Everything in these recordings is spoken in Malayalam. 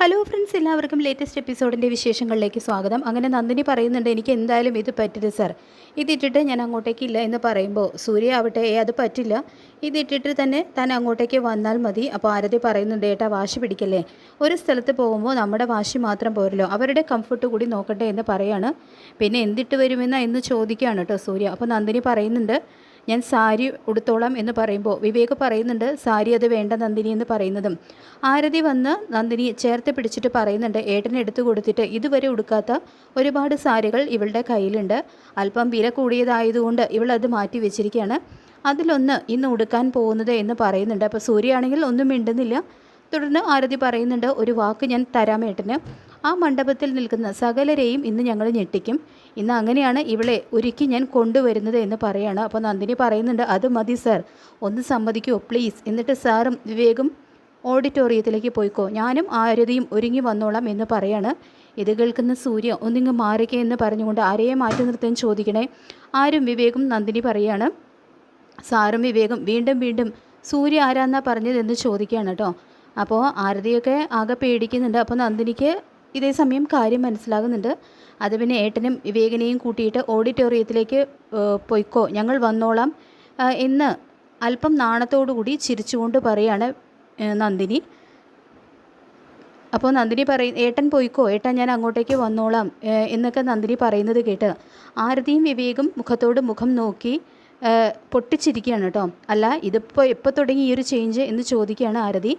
ഹലോ ഫ്രണ്ട്സ്, എല്ലാവർക്കും ലേറ്റസ്റ്റ് എപ്പിസോഡിൻ്റെ വിശേഷങ്ങളിലേക്ക് സ്വാഗതം. അങ്ങനെ നന്ദിനി പറയുന്നുണ്ട്, എനിക്ക് എന്തായാലും ഇത് പറ്റില്ല സാർ, ഇതിട്ടിട്ട് ഞാൻ അങ്ങോട്ടേക്കില്ല എന്ന് പറയുമ്പോൾ സൂര്യ ആവട്ടെ അത് പറ്റില്ല, ഇതിട്ടിട്ട് തന്നെ താൻ അങ്ങോട്ടേക്ക് വന്നാൽ മതി. അപ്പോൾ ആരതി പറയുന്നുണ്ട്, ഏട്ടാ വാശി പിടിക്കല്ലേ, ഒരു സ്ഥലത്ത് പോകുമ്പോൾ നമ്മുടെ വാശി മാത്രം പോരല്ലോ, അവരുടെ കംഫർട്ട് കൂടി നോക്കട്ടെ എന്ന് പറയാണ്. പിന്നെ എന്തിട്ട് വരുമെന്ന് എന്ന് ചോദിക്കുകയാണ് കേട്ടോ സൂര്യ. അപ്പോൾ നന്ദിനി പറയുന്നുണ്ട്, ഞാൻ സാരി ഉടുത്തോളാം എന്ന് പറയുമ്പോൾ വിവേക് പറയുന്നുണ്ട്, സാരി അത് വേണ്ട നന്ദിനി എന്ന് പറയുന്നതും ആരതി വന്ന് നന്ദിനി ചേർത്ത് പിടിച്ചിട്ട് പറയുന്നുണ്ട്, ഏട്ടനെ എടുത്തു കൊടുത്തിട്ട് ഇതുവരെ ഉടുക്കാത്ത ഒരുപാട് സാരികൾ ഇവളുടെ കയ്യിലുണ്ട്, അല്പം വില കൂടിയതായതുകൊണ്ട് ഇവൾ അത് മാറ്റി വെച്ചിരിക്കുകയാണ്, അതിലൊന്ന് ഇന്ന് ഉടുക്കാൻ പോകുന്നത് എന്ന് പറയുന്നുണ്ട്. അപ്പോൾ സൂര്യയാണെങ്കിൽ ഒന്നും മിണ്ടുന്നില്ല. തുടർന്ന് ആരതി പറയുന്നുണ്ട്, ഒരു വാക്ക് ഞാൻ തരാം ഏട്ടന്, ആ മണ്ഡപത്തിൽ നിൽക്കുന്ന സകലരെയും ഇന്ന് ഞങ്ങൾ ഞെട്ടിക്കും, ഇന്ന് അങ്ങനെയാണ് ഇവളെ ഒരുക്കി ഞാൻ കൊണ്ടുവരുന്നത് എന്ന് പറയാണ്. അപ്പോൾ നന്ദിനി പറയുന്നുണ്ട്, അത് മതി സാർ, ഒന്ന് സമ്മതിക്കുമോ പ്ലീസ്, എന്നിട്ട് സാറും വിവേകും ഓഡിറ്റോറിയത്തിലേക്ക് പോയിക്കോ, ഞാനും ആരതിയും ഒരുങ്ങി വന്നോളാം എന്ന് പറയാണ്. ഇത് കേൾക്കുന്ന സൂര്യ ഒന്നിങ്ങ് മാറിക്കേ എന്ന് പറഞ്ഞുകൊണ്ട് ആരെയെ മാറ്റി നിർത്താൻ ചോദിക്കണേ. ആരും വിവേകും നന്ദിനി പറയാണ്. സാറും വിവേകും വീണ്ടും വീണ്ടും സൂര്യ ആരാന്നാ പറഞ്ഞതെന്ന് ചോദിക്കുകയാണ് കേട്ടോ. അപ്പോൾ ആരതിയൊക്കെ ആകെ പേടിക്കുന്നുണ്ട്. അപ്പോൾ നന്ദിനിക്ക് ഇതേ സമയം കാര്യം മനസ്സിലാകുന്നുണ്ട്. അത് പിന്നെ ഏട്ടനും വിവേകിനെയും കൂട്ടിയിട്ട് ഓഡിറ്റോറിയത്തിലേക്ക് പോയിക്കോ, ഞങ്ങൾ വന്നോളാം എന്ന് അല്പം നാണത്തോടുകൂടി ചിരിച്ചുകൊണ്ട് പറയാണ് നന്ദിനി. അപ്പോൾ നന്ദിനി ഏട്ടൻ പോയിക്കോ, ഏട്ടൻ ഞാൻ അങ്ങോട്ടേക്ക് വന്നോളാം എന്നൊക്കെ നന്ദിനി പറയുന്നത് കേട്ട് ആരതിയും വിവേകും മുഖത്തോട് മുഖം നോക്കി പൊട്ടിച്ചിരിക്കുകയാണ് കേട്ടോ. അല്ല, ഇതിപ്പോൾ എപ്പോൾ തുടങ്ങി ഈ ഒരു ചേഞ്ച് എന്ന് ചോദിക്കുകയാണ് ആരതി.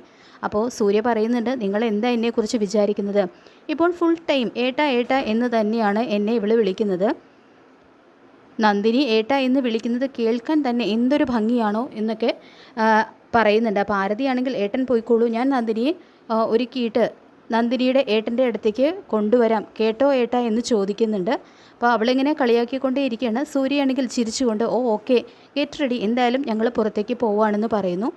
അപ്പോൾ സൂര്യ പറയുന്നുണ്ട്, നിങ്ങൾ എന്താ എന്നെക്കുറിച്ച് വിചാരിക്കുന്നത്, ഇപ്പോൾ ഫുൾ ടൈം ഏട്ടാ ഏട്ടാ എന്ന് തന്നെയാണ് എന്നെ ഇവള് വിളിക്കുന്നത്, നന്ദിനി ഏട്ടാ എന്ന് വിളിക്കുന്നത് കേൾക്കാൻ തന്നെ എന്തൊരു ഭംഗിയാണോ എന്നൊക്കെ പറയുന്നുണ്ട്. അപ്പോൾ ആരതിയാണെങ്കിൽ ഏട്ടൻ പോയിക്കോളൂ, ഞാൻ നന്ദിനിയെ ഒരുക്കിയിട്ട് നന്ദിനിയുടെ ഏട്ടൻ്റെ അടുത്തേക്ക് കൊണ്ടുവരാം കേട്ടോ ഏട്ടാ എന്ന് ചോദിക്കുന്നുണ്ട്. അപ്പോൾ അവളിങ്ങനെ കളിയാക്കിക്കൊണ്ടേ ഇരിക്കുകയാണ്. സൂര്യയാണെങ്കിൽ ചിരിച്ചുകൊണ്ട് ഓക്കെ ഗെറ്റ് റെഡി, എന്തായാലും ഞങ്ങൾ പുറത്തേക്ക് പോവുകയാണെന്ന് പറയുന്നു.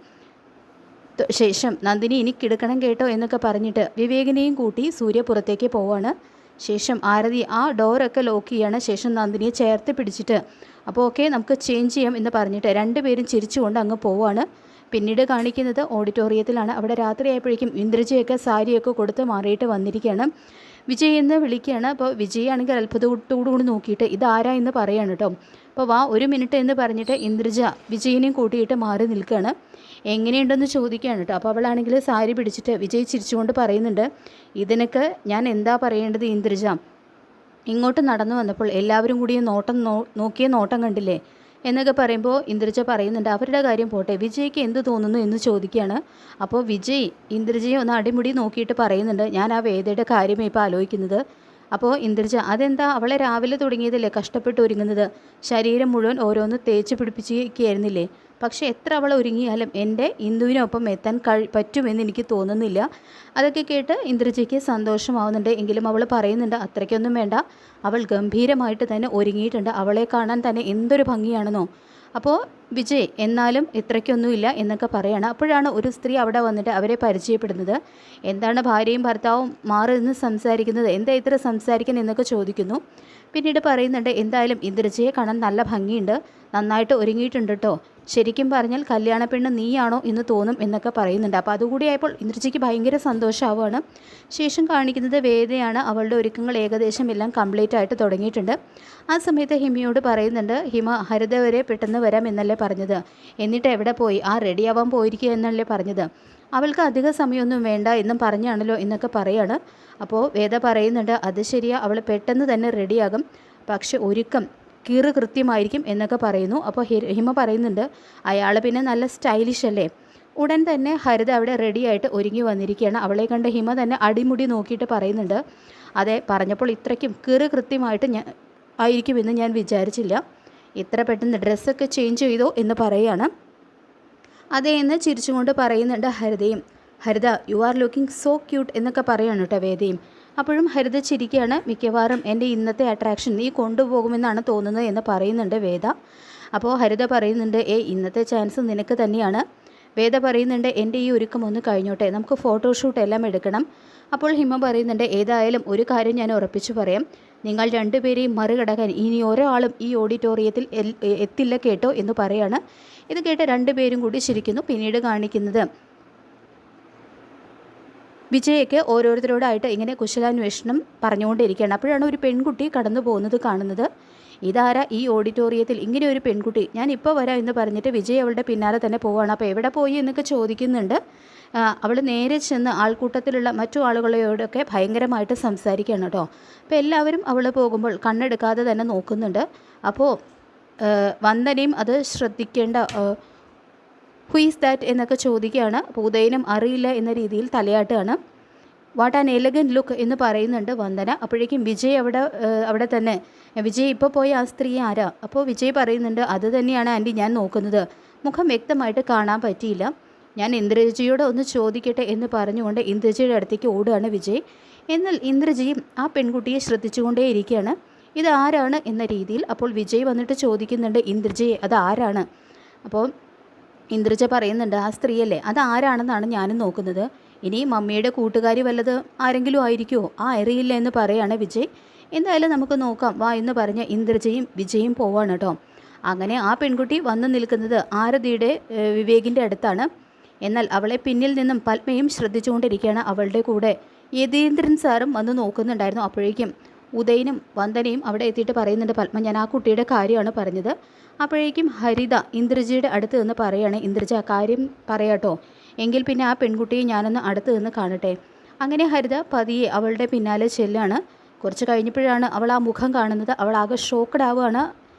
ശേഷം നന്ദിനി ഇനി കിടക്കണം കേട്ടോ എന്നൊക്കെ പറഞ്ഞിട്ട് വിവേകിനെയും കൂട്ടി സൂര്യ പുറത്തേക്ക് പോവാണ്. ശേഷം ആരതി ആ ഡോറൊക്കെ ലോക്ക് ചെയ്യാണ്. ശേഷം നന്ദിനിയെ ചേർത്ത് പിടിച്ചിട്ട് അപ്പോൾ ഓക്കെ നമുക്ക് ചേഞ്ച് ചെയ്യാം എന്ന് പറഞ്ഞിട്ട് രണ്ടുപേരും ചിരിച്ചുകൊണ്ട് അങ്ങ് പോവാണ്. പിന്നീട് കാണിക്കുന്നത് ഓഡിറ്റോറിയത്തിലാണ്. അവിടെ രാത്രിയായപ്പോഴേക്കും ഇന്ദ്രജിയൊക്കെ സാരിയൊക്കെ കൊടുത്ത് മാറിയിട്ട് വന്നിരിക്കുകയാണ്. വിജയ് എന്ന് വിളിക്കുകയാണ്. അപ്പോൾ വിജയ് ആണെങ്കിൽ അത്ഭുതത്തോടുകൂടി നോക്കിയിട്ട് ഇതാരാ എന്ന് പറയാണ് കേട്ടോ. അപ്പോൾ വാ ഒരു മിനിറ്റ് എന്ന് പറഞ്ഞിട്ട് ഇന്ദ്രജ വിജയിനെയും കൂട്ടിയിട്ട് മാറി നിൽക്കുകയാണ്. എങ്ങനെയുണ്ടെന്ന് ചോദിക്കുകയാണ് കേട്ടോ. അപ്പോൾ അവളാണെങ്കിൽ സാരി പിടിച്ചിട്ട് വിജയ് ചിരിച്ചുകൊണ്ട് പറയുന്നുണ്ട്, ഇതിനൊക്കെ ഞാൻ എന്താ പറയേണ്ടത് ഇന്ദ്രജ, ഇങ്ങോട്ട് നടന്നു വന്നപ്പോൾ എല്ലാവരും കൂടി നോക്കിയ നോട്ടം കണ്ടില്ലേ എന്നൊക്കെ പറയുമ്പോൾ ഇന്ദ്രജ പറയുന്നുണ്ട്, അവരുടെ കാര്യം പോട്ടെ, വിജയ്ക്ക് എന്ത് തോന്നുന്നു എന്ന് ചോദിക്കുകയാണ്. അപ്പോൾ വിജയ് ഇന്ദ്രജയെ ഒന്ന് അടിമുടി നോക്കിയിട്ട് പറയുന്നുണ്ട്, ഞാൻ ആ വേദയുടെ കാര്യമേ ഇപ്പോൾ ആലോചിക്കുന്നത്. അപ്പോൾ ഇന്ദ്രജ അതെന്താ, അവളെ രാവിലെ തുടങ്ങിയതല്ലേ കഷ്ടപ്പെട്ട് ഒരുങ്ങുന്നത്, ശരീരം മുഴുവൻ ഓരോന്ന് തേച്ച് പിടിപ്പിച്ചിരിക്കുകയായിരുന്നില്ലേ, പക്ഷേ എത്ര അവൾ ഒരുങ്ങിയാലും എൻ്റെ ഇന്ദുവിനൊപ്പം എത്താൻ പറ്റുമെന്ന് എനിക്ക് തോന്നുന്നില്ല. അതൊക്കെ കേട്ട് ഇന്ദ്രജയ്ക്ക് സന്തോഷമാവുന്നുണ്ട്. എങ്കിലും അവൾ പറയുന്നുണ്ട്, അത്രയ്ക്കൊന്നും വേണ്ട, അവൾ ഗംഭീരമായിട്ട് തന്നെ ഒരുങ്ങിയിട്ടുണ്ട്, അവളെ കാണാൻ തന്നെ എന്തൊരു ഭംഗിയാണെന്നോ. അപ്പോൾ വിജയ് എന്നാലും ഇത്രയ്ക്കൊന്നുമില്ല എന്നൊക്കെ പറയണം. അപ്പോഴാണ് ഒരു സ്ത്രീ അവിടെ വന്നിട്ട് അവരെ പരിചയപ്പെടുന്നത്. എന്താണ് ഭാര്യയും ഭർത്താവും മാറി നിന്ന് സംസാരിക്കുന്നത്, എന്താ ഇത്ര സംസാരിക്കാൻ എന്നൊക്കെ ചോദിക്കുന്നു. പിന്നീട് പറയുന്നുണ്ട്, എന്തായാലും ഇന്ദ്രജയെ കാണാൻ നല്ല ഭംഗിയുണ്ട്, നന്നായിട്ട് ഒരുങ്ങിയിട്ടുണ്ട് കേട്ടോ, ശരിക്കും പറഞ്ഞാൽ കല്യാണ പെണ്ണ് നീയാണോ എന്ന് തോന്നും എന്നൊക്കെ പറയുന്നുണ്ട്. അപ്പോൾ അതുകൂടിയായപ്പോൾ ഇന്ദ്രജിക്ക് ഭയങ്കര സന്തോഷമാവുകയാണ്. ശേഷം കാണിക്കുന്നത് വേദയാണ്. അവളുടെ ഒരുക്കങ്ങൾ ഏകദേശം എല്ലാം കംപ്ലീറ്റ് ആയിട്ട് തുടങ്ങിയിട്ടുണ്ട്. ആ സമയത്ത് ഹിമയോട് പറയുന്നുണ്ട്, ഹിമ ഹരിത വരെ പെട്ടെന്ന് വരാം എന്നല്ലേ പറഞ്ഞത്, എന്നിട്ട് എവിടെ പോയി, ആ റെഡിയാവാൻ പോയിരിക്കുക എന്നല്ലേ പറഞ്ഞത്, അവൾക്ക് അധിക സമയമൊന്നും വേണ്ട എന്നും പറഞ്ഞാണല്ലോ എന്നൊക്കെ പറയാണ്. അപ്പോൾ വേദ പറയുന്നുണ്ട്, അത് ശരിയാ, അവൾ പെട്ടെന്ന് തന്നെ റെഡിയാകും, പക്ഷെ ഒരുക്കം കൃത്യമായിരിക്കും എന്നൊക്കെ പറയുന്നു. അപ്പോൾ ഹിമ പറയുന്നുണ്ട്, അയാൾ പിന്നെ നല്ല സ്റ്റൈലിഷ് അല്ലേ. ഉടൻ തന്നെ ഹരിത അവിടെ റെഡിയായിട്ട് ഒരുങ്ങി വന്നിരിക്കുകയാണ്. അവളെ കണ്ട് ഹിമ തന്നെ അടിമുടി നോക്കിയിട്ട് പറയുന്നുണ്ട്, അതെ പറഞ്ഞപ്പോൾ ഇത്രയ്ക്കും കൃത്യമായിട്ട് ആയിരിക്കുമെന്ന് ഞാൻ വിചാരിച്ചില്ല, ഇത്ര പെട്ടെന്ന് ഡ്രസ്സൊക്കെ ചേഞ്ച് ചെയ്തോ എന്ന് പറയുകയാണ്. അതേ എന്ന് ചിരിച്ചുകൊണ്ട് പറയുന്നുണ്ട് ഹരിതയും. Haritha you are looking so cute എന്നൊക്കെ പറയുകയാണ് കേട്ടോ വേദയും. അപ്പോഴും ഹരിത ചിരിക്കുകയാണ്. മിക്കവാറും എൻ്റെ ഇന്നത്തെ അട്രാക്ഷൻ നീ കൊണ്ടുപോകുമെന്നാണ് തോന്നുന്നത് എന്ന് പറയുന്നുണ്ട് വേദ. അപ്പോൾ ഹരിത പറയുന്നുണ്ട്, ഇന്നത്തെ ചാൻസ് നിനക്ക് തന്നെയാണ്. വേദ പറയുന്നുണ്ട്, എൻ്റെ ഈ ഒരുക്കം ഒന്ന് കഴിഞ്ഞോട്ടെ, നമുക്ക് ഫോട്ടോഷൂട്ട് എല്ലാം എടുക്കണം. അപ്പോൾ ഹിമ പറയുന്നുണ്ട്, ഏതായാലും ഒരു കാര്യം ഞാൻ ഉറപ്പിച്ചു പറയാം, നിങ്ങൾ രണ്ടുപേരെയും മറികടക്കാൻ ഇനി ഒരാളും ഈ ഓഡിറ്റോറിയത്തിൽ എത്തില്ല കേട്ടോ എന്ന് പറയാണ്. ഇത് കേട്ട് രണ്ടുപേരും കൂടി ചിരിക്കുന്നു. പിന്നീട് കാണിക്കുന്നത് വിജയൊക്കെ ഓരോരുത്തരോടായിട്ട് ഇങ്ങനെ കുശലാന്വേഷണം പറഞ്ഞുകൊണ്ടിരിക്കുകയാണ്. അപ്പോഴാണ് ഒരു പെൺകുട്ടി കടന്നു പോകുന്നത് കാണുന്നത്. ഇതാരാ ഈ ഓഡിറ്റോറിയത്തിൽ ഇങ്ങനെ ഒരു പെൺകുട്ടി, ഞാൻ ഇപ്പോൾ വരാം എന്ന് പറഞ്ഞിട്ട് വിജയ് അവളുടെ പിന്നാലെ തന്നെ പോവുകയാണ്. അപ്പോൾ എവിടെ പോയി എന്നൊക്കെ ചോദിക്കുന്നുണ്ട്. അവൾ നേരെ ചെന്ന് ആൾക്കൂട്ടത്തിലുള്ള മറ്റു ആളുകളോടൊക്കെ ഭയങ്കരമായിട്ട് സംസാരിക്കുകയാണ് കേട്ടോ. അപ്പോൾ എല്ലാവരും അവൾ പോകുമ്പോൾ കണ്ണെടുക്കാതെ തന്നെ നോക്കുന്നുണ്ട്. അപ്പോൾ വന്ദനയും അത് ശ്രദ്ധിക്കേണ്ട, ഹു ഈസ് ദാറ്റ് എന്നൊക്കെ ചോദിക്കുകയാണ്. അപ്പോൾ ഉദയനും അറിയില്ല എന്ന രീതിയിൽ തലയാട്ടുകയാണ്. വാട്ട് ആൻ എലഗൻറ്റ് ലുക്ക് എന്ന് പറയുന്നുണ്ട് വന്ദന. അപ്പോഴേക്കും വിജയ് അവിടെ തന്നെ, വിജയ് ഇപ്പോൾ പോയ ആ സ്ത്രീ ആരാ? അപ്പോൾ വിജയ് പറയുന്നുണ്ട്, അത് തന്നെയാണ് ആൻറ്റി ഞാൻ നോക്കുന്നത്. മുഖം വ്യക്തമായിട്ട് കാണാൻ പറ്റിയില്ല, ഞാൻ ഇന്ദ്രജിയോട് ഒന്ന് ചോദിക്കട്ടെ എന്ന് പറഞ്ഞുകൊണ്ട് ഇന്ദ്രജിയുടെ അടുത്തേക്ക് ഓടുകയാണ് വിജയ്. എന്നാൽ ഇന്ദ്രജിയും ആ പെൺകുട്ടിയെ ശ്രദ്ധിച്ചുകൊണ്ടേയിരിക്കുകയാണ്, ഇത് ആരാണ് എന്ന രീതിയിൽ. അപ്പോൾ വിജയ് വന്നിട്ട് ചോദിക്കുന്നുണ്ട്, ഇന്ദ്രജിയെ അത് ആരാണ്? അപ്പോൾ ഇന്ദ്രജ പറയുന്നുണ്ട്, ആ സ്ത്രീയല്ലേ, അത് ആരാണെന്നാണ് ഞാനും നോക്കുന്നത്. ഇനി മമ്മിയുടെ കൂട്ടുകാരി വല്ലത് ആരെങ്കിലും ആയിരിക്കുമോ? അറിയില്ല എന്ന് പറയുകയാണ് വിജയ്. എന്തായാലും നമുക്ക് നോക്കാം വാ എന്ന് പറഞ്ഞ് ഇന്ദ്രജയും വിജയും പോവാണ് കേട്ടോ. അങ്ങനെ ആ പെൺകുട്ടി വന്നു നിൽക്കുന്നത് ആരതിയുടെ വിവേകിൻ്റെ അടുത്താണ്. എന്നാൽ അവളെ പിന്നിൽ നിന്നും പത്മയും ശ്രദ്ധിച്ചുകൊണ്ടിരിക്കുകയാണ്. അവളുടെ കൂടെ യതീന്ദ്രൻ സാറും വന്ന് നോക്കുന്നുണ്ടായിരുന്നു. അപ്പോഴേക്കും ഉദയനും വന്ദനയും അവിടെ എത്തിയിട്ട് പറയുന്നുണ്ട്, പത്മ ഞാൻ ആ കുട്ടിയുടെ കാര്യമാണ് പറഞ്ഞത്. അപ്പോഴേക്കും ഹരിത ഇന്ദ്രജിയുടെ അടുത്ത് നിന്ന് പറയുകയാണ്, ഇന്ദ്രജ ആ കാര്യം പറയാട്ടോ, എങ്കിൽ പിന്നെ ആ പെൺകുട്ടിയെ ഞാനൊന്ന് അടുത്ത് നിന്ന് കാണട്ടെ. അങ്ങനെ ഹരിത പതിയെ അവളുടെ പിന്നാലെ ചെല്ലാണ്. കുറച്ച് കഴിഞ്ഞപ്പോഴാണ് അവൾ ആ മുഖം കാണുന്നത്. അവൾ ആകെ ഷോക്കഡ് ആവുകയാണ്.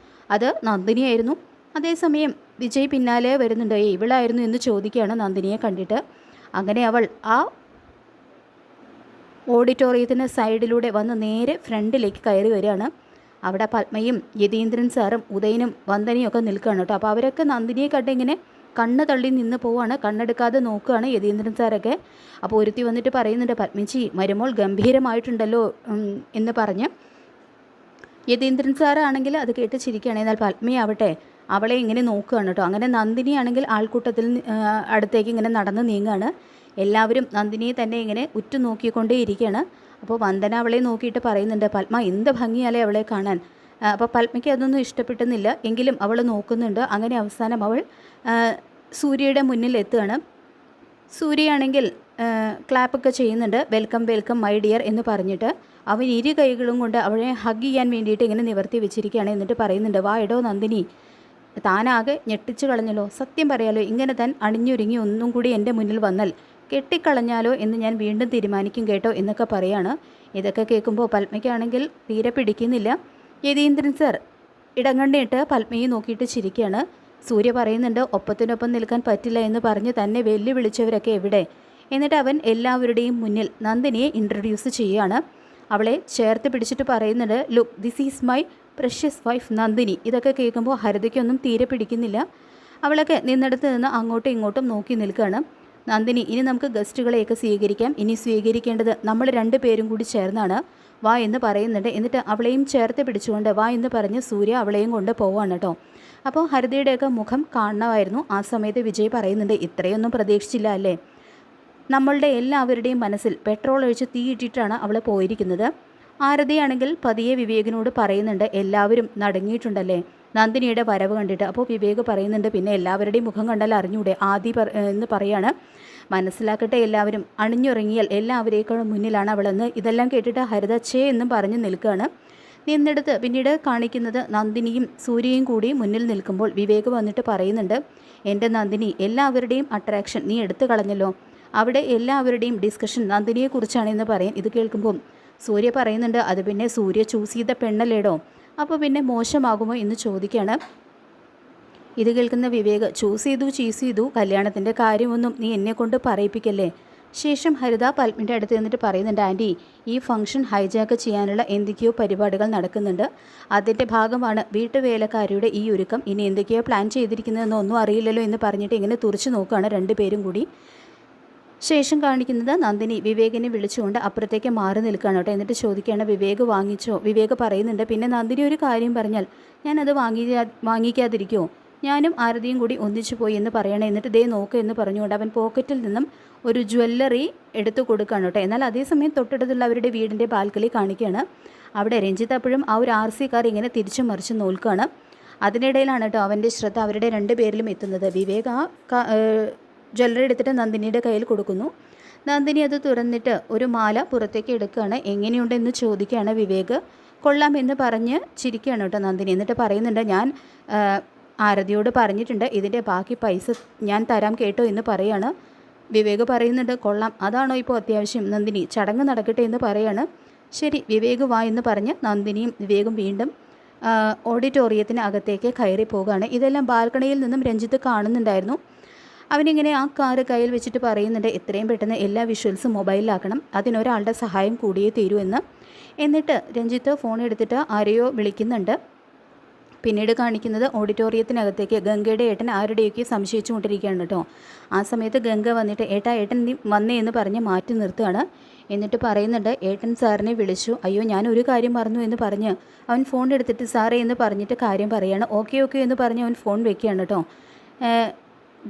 അത് നന്ദിനിയായിരുന്നു. അതേസമയം വിജയ് പിന്നാലെ വരുന്നുണ്ട്. ഇവളായിരുന്നു എന്ന് ചോദിക്കുകയാണ് നന്ദിനിയെ കണ്ടിട്ട്. അങ്ങനെ അവൾ ആ ഓഡിറ്റോറിയത്തിൻ്റെ സൈഡിലൂടെ വന്ന് നേരെ ഫ്രണ്ടിലേക്ക് കയറി വരികയാണ്. അവിടെ പത്മയും യതീന്ദ്രൻ സാറും ഉദയനും വന്ദനയും ഒക്കെ നിൽക്കുകയാണ് കേട്ടോ. അപ്പോൾ അവരൊക്കെ നന്ദിനിയെ കണ്ടിങ്ങനെ കണ്ണ് തള്ളി നിന്ന് പോവാണ്, കണ്ണെടുക്കാതെ നോക്കുകയാണ് യതീന്ദ്രൻ സാറൊക്കെ. അപ്പോൾ ഒരുത്തി വന്നിട്ട് പറയുന്നുണ്ട്, പത്മിച്ചി മരുമോൾ ഗംഭീരമായിട്ടുണ്ടല്ലോ എന്ന് പറഞ്ഞ്. യതീന്ദ്രൻ സാറാണെങ്കിൽ അത് കേട്ട് ചിരിക്കുകയാണ്. എന്നാൽ പത്മയാവട്ടെ അവളെ ഇങ്ങനെ നോക്കുകയാണ് കേട്ടോ. അങ്ങനെ നന്ദിനിയാണെങ്കിൽ ആൾക്കൂട്ടത്തിൽ അടുത്തേക്ക് ഇങ്ങനെ നടന്ന് നീങ്ങുകയാണ്. എല്ലാവരും നന്ദിനിയെ തന്നെ ഇങ്ങനെ ഉറ്റുനോക്കിക്കൊണ്ടേയിരിക്കുകയാണ്. അപ്പോൾ വന്ദന അവളെ നോക്കിയിട്ട് പറയുന്നുണ്ട്, പത്മ എന്ത് ഭംഗിയാലേ അവളെ കാണാൻ. അപ്പോൾ പത്മയ്ക്ക് അതൊന്നും ഇഷ്ടപ്പെടുന്നില്ല, എങ്കിലും അവൾ നോക്കുന്നുണ്ട്. അങ്ങനെ അവസാനം അവൾ സൂര്യയുടെ മുന്നിൽ എത്തുകയാണ്. സൂര്യയാണെങ്കിൽ ക്ലാപ്പൊക്കെ ചെയ്യുന്നുണ്ട്, വെൽക്കം വെൽക്കം മൈ ഡിയർ എന്ന് പറഞ്ഞിട്ട്. അവൻ ഇരു കൈകളും കൊണ്ട് അവളെ ഹഗ് ചെയ്യാൻ വേണ്ടിയിട്ട് ഇങ്ങനെ നിവർത്തി വെച്ചിരിക്കുകയാണ്. എന്നിട്ട് പറയുന്നുണ്ട്, വാ എടോ നന്ദിനി, താനാകെ ഞെട്ടിച്ചു കളഞ്ഞല്ലോ, സത്യം പറയാലോ, ഇങ്ങനെ താൻ അണിഞ്ഞൊരുങ്ങി ഒന്നും കൂടി എൻ്റെ മുന്നിൽ വന്നാൽ കെട്ടിക്കളഞ്ഞാലോ എന്ന് ഞാൻ വീണ്ടും തീരുമാനിക്കും കേട്ടോ എന്നൊക്കെ പറയാണ്. ഇതൊക്കെ കേൾക്കുമ്പോൾ പത്മയ്ക്കാണെങ്കിൽ തീരെ പിടിക്കുന്നില്ല. യതീന്ദ്രൻ സർ ഇടങ്ങണ്ണിട്ട് പത്മയെ നോക്കിയിട്ട് ചിരിക്കുകയാണ്. സൂര്യ പറയുന്നുണ്ട്, ഒപ്പത്തിനൊപ്പം നിൽക്കാൻ പറ്റില്ല എന്ന് പറഞ്ഞ് തന്നെ വെല്ലുവിളിച്ചവരൊക്കെ എവിടെ? എന്നിട്ട് അവൻ എല്ലാവരുടെയും മുന്നിൽ നന്ദിനിയെ ഇൻട്രൊഡ്യൂസ് ചെയ്യുകയാണ്. അവളെ ചേർത്ത് പിടിച്ചിട്ട് പറയുന്നുണ്ട്, look this is my precious wife Nandini. ഇതൊക്കെ കേൾക്കുമ്പോൾ ഹരിതയ്ക്കൊന്നും തീരെ പിടിക്കുന്നില്ല. അവളൊക്കെ നിന്നിടത്ത് നിന്ന് അങ്ങോട്ടും ഇങ്ങോട്ടും നോക്കി നിൽക്കുകയാണ്. നന്ദിനി, ഇനി നമുക്ക് ഗസ്റ്റുകളെയൊക്കെ സ്വീകരിക്കാം. ഇനി സ്വീകരിക്കേണ്ടത് നമ്മൾ 2 പേരും കൂടി ചേർന്നാണ്, വാ എന്ന് പറയുന്നുണ്ട്. എന്നിട്ട് അവളെയും ചേർത്ത് പിടിച്ചുകൊണ്ട് വാ എന്ന് പറഞ്ഞ് സൂര്യ അവളെയും കൊണ്ട് പോവാണ് കേട്ടോ. അപ്പോൾ ഹരിതയുടെയൊക്കെ മുഖം കാണണമായിരുന്നു. ആ സമയത്ത് വിജയ് പറയുന്നുണ്ട്, ഇത്രയൊന്നും പ്രതീക്ഷിച്ചില്ല അല്ലേ? നമ്മളുടെ എല്ലാവരുടെയും മനസ്സിൽ പെട്രോൾ ഒഴിച്ച് തീയിട്ടിട്ടാണ് അവൾ പോയിരിക്കുന്നത്. ആരതിയാണെങ്കിൽ പതിയെ വിവേകിനോട് പറയുന്നുണ്ട്, എല്ലാവരും നടുങ്ങിയിട്ടുണ്ടല്ലേ നന്ദിനിയുടെ വരവ് കണ്ടിട്ട്. അപ്പോൾ വിവേക് പറയുന്നുണ്ട്, പിന്നെ എല്ലാവരുടെയും മുഖം കണ്ടാൽ അറിഞ്ഞൂടെ എന്ന് പറയാണ്. മനസ്സിലാക്കട്ടെ, എല്ലാവരും അണിഞ്ഞുറങ്ങിയാൽ എല്ലാവരേക്കാളും മുന്നിലാണ് അവളെന്ന്. ഇതെല്ലാം കേട്ടിട്ട് ഹരിത ഛേ എന്നും പറഞ്ഞ് നിൽക്കുകയാണ്. നിന്നെടുത്ത് പിന്നീട് കാണിക്കുന്നത് നന്ദിനിയും സൂര്യയും കൂടി മുന്നിൽ നിൽക്കുമ്പോൾ വിവേക് വന്നിട്ട് പറയുന്നുണ്ട്, എൻ്റെ നന്ദിനി, എല്ലാവരുടെയും അട്രാക്ഷൻ നീ എടുത്തു കളഞ്ഞല്ലോ. അവിടെ എല്ലാവരുടെയും ഡിസ്കഷൻ നന്ദിനിയെക്കുറിച്ചാണെന്ന് പറയാൻ. ഇത് കേൾക്കുമ്പോൾ സൂര്യ പറയുന്നുണ്ട്, അത് പിന്നെ സൂര്യ ചൂസ് ചെയ്ത പെണ്ണല്ലേടോ, അപ്പോൾ പിന്നെ മോശമാകുമോ എന്ന് ചോദിക്കുകയാണ്. ഇത് കേൾക്കുന്ന വിവേക്, ചൂസ് ചെയ്തു കല്യാണത്തിൻ്റെ കാര്യമൊന്നും നീ എന്നെ കൊണ്ട് പറയിപ്പിക്കല്ലേ. ശേഷം ഹരിത പത്മിൻ്റെ അടുത്ത് നിന്നിട്ട് പറയുന്നുണ്ട്, ആൻറ്റി ഈ ഫംഗ്ഷൻ ഹൈജാക്ക് ചെയ്യാനുള്ള എന്തൊക്കെയോ പരിപാടികൾ നടക്കുന്നുണ്ട്, അതിൻ്റെ ഭാഗമാണ് വീട്ടുവേലക്കാരിയുടെ ഈ ഒരുക്കം. ഇനി എന്തൊക്കെയോ പ്ലാൻ ചെയ്തിരിക്കുന്നതെന്ന് ഒന്നും അറിയില്ലല്ലോ എന്ന് പറഞ്ഞിട്ട് ഇങ്ങനെ തുറച്ചു നോക്കുകയാണ് 2 പേരും കൂടി. ശേഷം കാണിക്കുന്നത് നന്ദിനി വിവേകിനെ വിളിച്ചുകൊണ്ട് അപ്പുറത്തേക്ക് മാറി നിൽക്കുകയാണ് കേട്ടോ. എന്നിട്ട് ചോദിക്കുകയാണ്, വിവേക് വാങ്ങിച്ചോ? വിവേക് പറയുന്നുണ്ട്, പിന്നെ നന്ദിനി ഒരു കാര്യം പറഞ്ഞാൽ ഞാനത് വാങ്ങിക്കാതിരിക്കുമോ? ഞാനും ആരതിയും കൂടി ഒന്നിച്ചു പോയി എന്ന് പറയണേ. എന്നിട്ട് ദേ നോക്ക് എന്ന് പറഞ്ഞുകൊണ്ട് അവൻ പോക്കറ്റിൽ നിന്നും ഒരു ജ്വല്ലറി എടുത്തു കൊടുക്കുകയാണ് കേട്ടോ. എന്നാൽ അതേസമയം തൊട്ടടുത്തുള്ള അവരുടെ വീടിൻ്റെ ബാൽക്കണി കാണിക്കുകയാണ്. അവിടെ രഞ്ജിത്ത് അപ്പോഴും ആ ഒരു RC കാർ ഇങ്ങനെ തിരിച്ചു മറിച്ച് നോക്കുകയാണ്. അതിനിടയിലാണ് കേട്ടോ അവൻ്റെ ശ്രദ്ധ അവരുടെ 2 പേരിലും എത്തുന്നത്. വിവേക് ആ ജ്വല്ലറി എടുത്തിട്ട് നന്ദിനിയുടെ കയ്യിൽ കൊടുക്കുന്നു. നന്ദിനി അത് തുറന്നിട്ട് ഒരു മാല പുറത്തേക്ക് എടുക്കുകയാണ്. എങ്ങനെയുണ്ടെന്ന് ചോദിക്കുകയാണ് വിവേക്. കൊള്ളാം എന്ന് പറഞ്ഞ് ചിരിക്കുകയാണ് കേട്ടോ നന്ദിനി. എന്നിട്ട് പറയുന്നുണ്ട്, ഞാൻ ആരതിയോട് പറഞ്ഞിട്ടുണ്ട്, ഇതിൻ്റെ ബാക്കി പൈസ ഞാൻ തരാം കേട്ടോ എന്ന് പറയാണ്. വിവേക് പറയുന്നുണ്ട്, കൊള്ളാം, അതാണോ ഇപ്പോൾ അത്യാവശ്യം? നന്ദിനി, ചടങ്ങ് നടക്കട്ടെ എന്ന് പറയാണ്. ശരി വിവേക് വാ എന്ന് പറഞ്ഞ് നന്ദിനിയും വിവേകും വീണ്ടും ഓഡിറ്റോറിയത്തിന് അകത്തേക്ക് കയറി പോകുകയാണ്. ഇതെല്ലാം ബാൽക്കണിയിൽ നിന്നും രഞ്ജിത്ത് കാണുന്നുണ്ടായിരുന്നു. അവനിങ്ങനെ ആ കാറ് കയ്യിൽ വെച്ചിട്ട് പറയുന്നുണ്ട്, എത്രയും പെട്ടെന്ന് എല്ലാ വിഷ്വൽസും മൊബൈലിലാക്കണം, അതിനൊരാളുടെ സഹായം കൂടിയേ തീരൂ എന്ന്. എന്നിട്ട് രഞ്ജിത്ത് ഫോൺ എടുത്തിട്ട് ആരെയോ വിളിക്കുന്നുണ്ട്. പിന്നീട് കാണിക്കുന്നത് ഓഡിറ്റോറിയത്തിനകത്തേക്ക് ഗംഗയുടെ ഏട്ടൻ ആരുടെയൊക്കെ സംശയിച്ചു കൊണ്ടിരിക്കുകയാണ് കേട്ടോ. ആ സമയത്ത് ഗംഗ വന്നിട്ട്, ഏട്ടൻ നീ വന്നേ എന്ന് പറഞ്ഞ് മാറ്റി നിർത്തുകയാണ്. എന്നിട്ട് പറയുന്നുണ്ട്, ഏട്ടൻ സാറിനെ വിളിച്ചു, അയ്യോ ഞാൻ ഒരു കാര്യം മറന്നു എന്ന് പറഞ്ഞ് അവൻ ഫോൺ എടുത്തിട്ട് സാറേ എന്ന് പറഞ്ഞിട്ട് കാര്യം പറയുകയാണ്. ഓക്കെ എന്ന് പറഞ്ഞ് അവൻ ഫോൺ വെക്കുകയാണ് കേട്ടോ.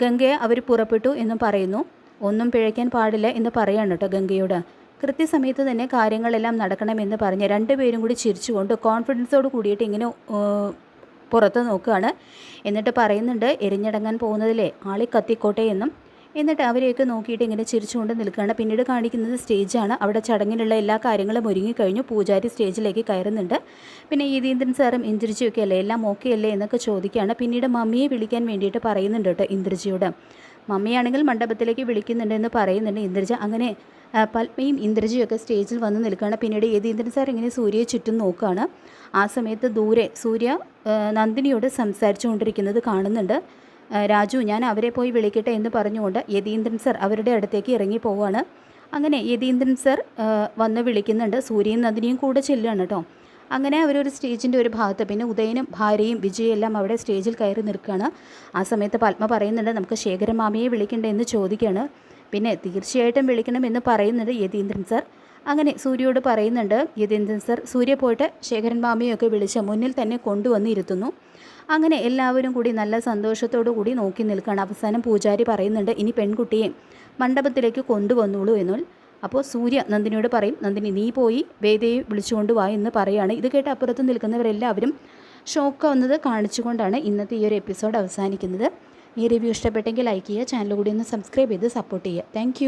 ഗംഗയെ അവർ പുറപ്പെട്ടു എന്നും പറയുന്നു. ഒന്നും പിഴയ്ക്കാൻ പാടില്ല എന്ന് പറയാണ് കേട്ടോ ഗംഗയോട്. കൃത്യസമയത്ത് തന്നെ കാര്യങ്ങളെല്ലാം നടക്കണമെന്ന് പറഞ്ഞ് രണ്ടുപേരും കൂടി ചിരിച്ചുകൊണ്ട് കോൺഫിഡൻസോട് കൂടിയിട്ട് ഇങ്ങനെ പുറത്ത് നോക്കുകയാണ്. എന്നിട്ട് പറയുന്നുണ്ട്, എരിഞ്ഞടങ്ങാൻ പോകുന്നതിലെ ആളി കത്തിക്കോട്ടെ എന്നും. എന്നിട്ട് അവരെയൊക്കെ നോക്കിയിട്ട് ഇങ്ങനെ ചിരിച്ചുകൊണ്ട് നിൽക്കുകയാണ്. പിന്നീട് കാണിക്കുന്നത് സ്റ്റേജാണ്. അവിടെ ചടങ്ങിനുള്ള എല്ലാ കാര്യങ്ങളും ഒരുങ്ങിക്കഴിഞ്ഞു. പൂജാരി സ്റ്റേജിലേക്ക് കയറുന്നുണ്ട്. പിന്നെ യതീന്ദ്രൻ സാറും ഇന്ദ്രജിയൊക്കെ അല്ലേ, എല്ലാം ഓക്കെ അല്ലേ എന്നൊക്കെ ചോദിക്കുകയാണ്. പിന്നീട് മമ്മിയെ വിളിക്കാൻ വേണ്ടിയിട്ട് പറയുന്നുണ്ട് കേട്ടോ ഇന്ദ്രജിയോട്. മമ്മിയാണെങ്കിൽ മണ്ഡപത്തിലേക്ക് വിളിക്കുന്നുണ്ടെന്ന് പറയുന്നുണ്ട് ഇന്ദ്രജ. അങ്ങനെ പത്മയും ഇന്ദ്രജിയൊക്കെ സ്റ്റേജിൽ വന്ന് നിൽക്കുകയാണ്. പിന്നീട് യതീന്ദ്രൻ സാർ ഇങ്ങനെ സൂര്യയെ ചുറ്റും നോക്കുകയാണ്. ആ സമയത്ത് ദൂരെ സൂര്യ നന്ദിനിയോട് സംസാരിച്ചു കൊണ്ടിരിക്കുന്നത് കാണുന്നുണ്ട്. രാജു, ഞാൻ അവരെ പോയി വിളിക്കട്ടെ എന്ന് പറഞ്ഞുകൊണ്ട് യതീന്ദ്രൻ സർ അവരുടെ അടുത്തേക്ക് ഇറങ്ങി പോവുകയാണ്. അങ്ങനെ യതീന്ദ്രൻ സർ വന്ന് വിളിക്കുന്നുണ്ട്. സൂര്യയും നന്ദിനിയും കൂടെ ചെല്ലുകയാണ് കേട്ടോ. അങ്ങനെ അവരൊരു സ്റ്റേജിൻ്റെ ഒരു ഭാഗത്ത്, പിന്നെ ഉദയനും ഭാര്യയും വിജയും എല്ലാം അവിടെ സ്റ്റേജിൽ കയറി നിൽക്കുകയാണ്. ആ സമയത്ത് പത്മ പറയുന്നുണ്ട്, നമുക്ക് ശേഖരൻ മാമിയെ വിളിക്കണ്ടേ എന്ന് ചോദിക്കുകയാണ്. പിന്നെ തീർച്ചയായിട്ടും വിളിക്കണമെന്ന് പറയുന്നുണ്ട് യതീന്ദ്രൻ സർ. അങ്ങനെ സൂര്യയോട് പറയുന്നുണ്ട് യതീന്ദ്രൻ സർ. സൂര്യ പോയിട്ട് ശേഖരൻ മാമിയൊക്കെ വിളിച്ച് മുന്നിൽ തന്നെ കൊണ്ടുവന്നിരുത്തുന്നു. അങ്ങനെ എല്ലാവരും കൂടി നല്ല സന്തോഷത്തോടു കൂടി നോക്കി നിൽക്കുകയാണ്. അവസാനം പൂജാരി പറയുന്നുണ്ട്, ഇനി പെൺകുട്ടിയെ മണ്ഡപത്തിലേക്ക് കൊണ്ടുവന്നോളൂ എന്നാൽ. അപ്പോൾ സൂര്യ നന്ദിനിയോട് പറയും, നന്ദിനി നീ പോയി വേദയെ വിളിച്ചുകൊണ്ട് വാ എന്ന് പറയുകയാണ്. ഇത് കേട്ട് അപ്പുറത്ത് നിൽക്കുന്നവരെല്ലാവരും ഷോക്ക് വന്നത് കാണിച്ചുകൊണ്ടാണ് ഇന്നത്തെ ഈ ഒരു എപ്പിസോഡ് അവസാനിക്കുന്നത്. ഈ റിവ്യൂ ഇഷ്ടപ്പെട്ടെങ്കിൽ ലൈക്ക് ചെയ്യുക, ചാനൽ കൂടി ഒന്ന് സബ്സ്ക്രൈബ് ചെയ്ത് സപ്പോർട്ട് ചെയ്യുക. താങ്ക്